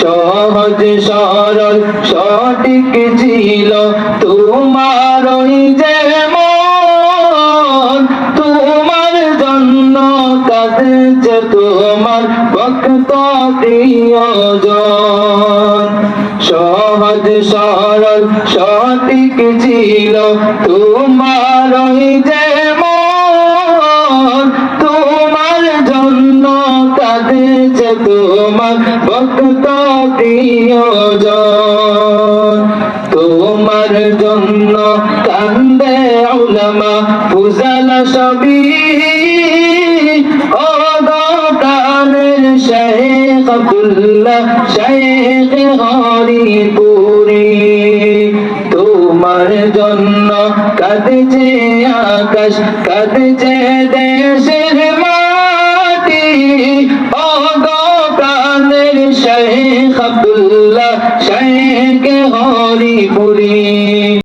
সহজ সরল সঠিক ছিল তোমার ওই যে মন, তোমার জন্য কাঁদছে তোমার ভক্ত প্রিয়জন। সহজ সরল সঠিক ছিল তোমার ওই যে মন, তোমার জন্য কাঁদছে তোমার ভক্ত প্রিয়জন। তোমার জন্য কান্দে উলামা ফুজালা সবই, ও গো প্রাণের শাইখ আব্দুল্লাহ শাইখ হরিপুরি। তোমার জন্য কাঁদছে আকাশ, কাঁদছে দেশের মাটি, ও গো প্রাণের শাইখ আব্দুল্লাহ শাইখ হরিপুরি।